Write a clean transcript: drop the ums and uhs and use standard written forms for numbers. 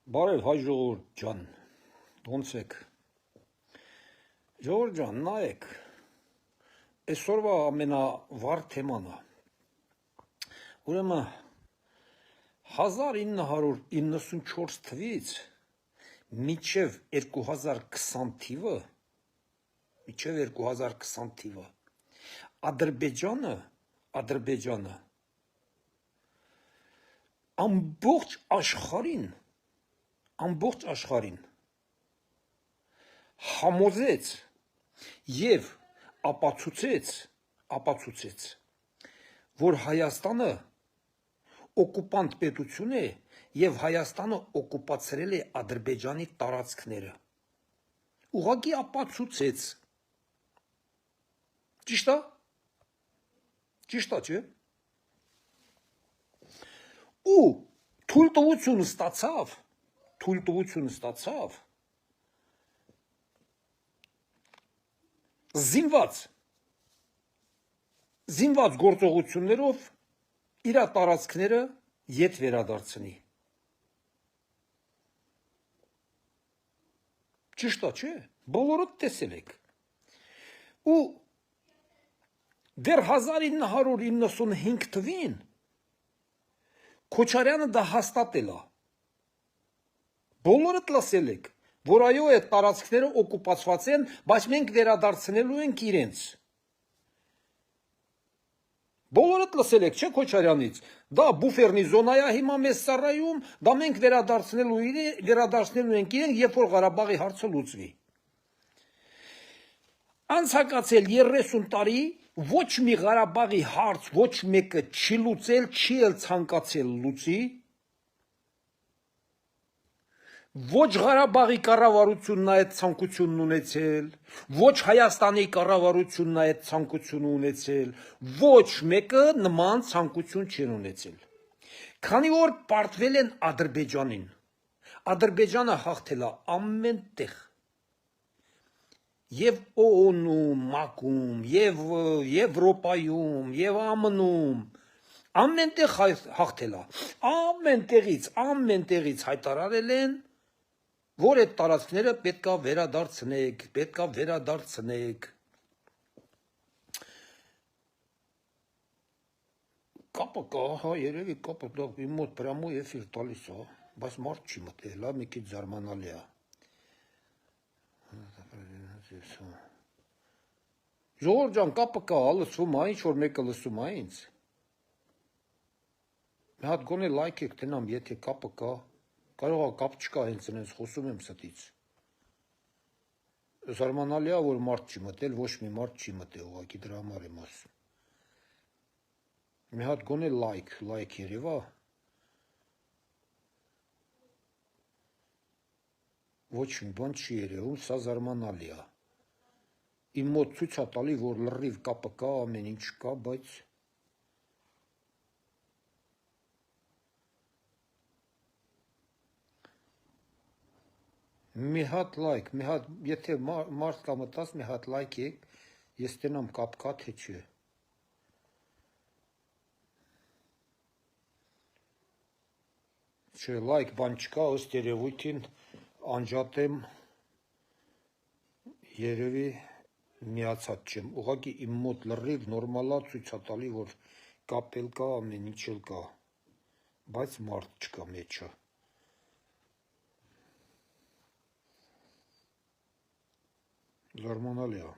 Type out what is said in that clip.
Բարև հայ ժողովուրդ ջան, ոնց եք, ժողովուրդ ջան, նայեք, այսօրվա ամենավառ թեման է, ուրեմն 1994 թվից մինչև 2020 թիվը Ադրբեջանը ամբողջ աշխարհին համոզեց և ապացուցեց, որ Հայաստանը օկուպանտ պետություն է և Հայաստանը օկուպացրել է Ադրբեջանի տարածքները, ուղղակի ապացուցեց, ճիշտ է, չէ՞, ու թույլտվություն ստացավ զինված գործողություններով իր տարածքները ետ վերադարձնի, ճիշտ է, չէ՞, բոլորդ տեսել եք, ու դեռ 1995 թվին Քոչարյանը դա հաստատել է, բոլորդ լսել եք, որ այո այդ տարածքները օկուպացված են, բայց մենք վերադարձնելու ենք իրենց, բոլորդ լսել եք, չէ՞ Քոչարյանից, դա բուֆերնի զոնա է հիմա մեզ ծառայում, դա մենք վերադարձնելու ենք իրենք, երբ որ Ղարաբաղի հարցը լուծվի, անցկացել 30 տարի, ոչ մի Ղարաբաղի հարց ոչ մեկը չի լուծել, չի էլ ցանկացել լուծի, ոչ Ղարաբաղի կառավարությունն այդ ցանկությունն ունեցել, ոչ Հայաստանի կառավարությունն այդ ցանկությունը ունեցել, ոչ մեկը նման ցանկություն չեն ունեցել, քանի որ պարտվել են Ադրբեջանին, Ադրբեջանը հաղթել է ամեն տեղ, և ՕՕՆ-ում, ՄԱԿ-ում, և Եվրոպայում, և ԱՄՆ-ում, ամեն տեղ հաղթել է, ամեն տեղից հայտարարել են, որ այդ տարածքները պետք է վերադարձնեք, կապը կա, հա, երևի կապը դա իմ մոտ պրամու էֆիր տալիս է, բայց մարդ չի մտել, մի քիչ զարմանալի է, ժողովուրդ ջան, կապը կա, լսվում է, ինչ որ մեկը լսում է ինձ, մի հատ գոնե լայք եք տնամ, եթե կապը կա, կարող է կապ չկա, հենց ինձ խոսում եմ ստից, զարմանալի է, որ մարդ չի մտել, ոչ մի մարդ չի մտել, ուղղակի դրա համար եմ ասում, մի հատ գոնե լայք երևա, ոչ մի բան չի երևում, սա զարմանալի է, իմ մոտ ցույց է տալի, որ լրիվ կապը կա, ամեն ինչ կա, բայց մի հատ լայք, եթե մարդ կա մտած, մի հատ լայք եք, ես տենամ կապ կա, թե չէ, չէ, լայք բան չկա, ըստ երևույթին անջատ եմ, երևի միացած չեմ, ուղղակի իմ մոտ լրիվ նորմալ է, ցույց է տալի, որ կապ էլ կա, ամեն ինչ էլ կա, բայց մարդ չկա մեջը, զարմանալի է։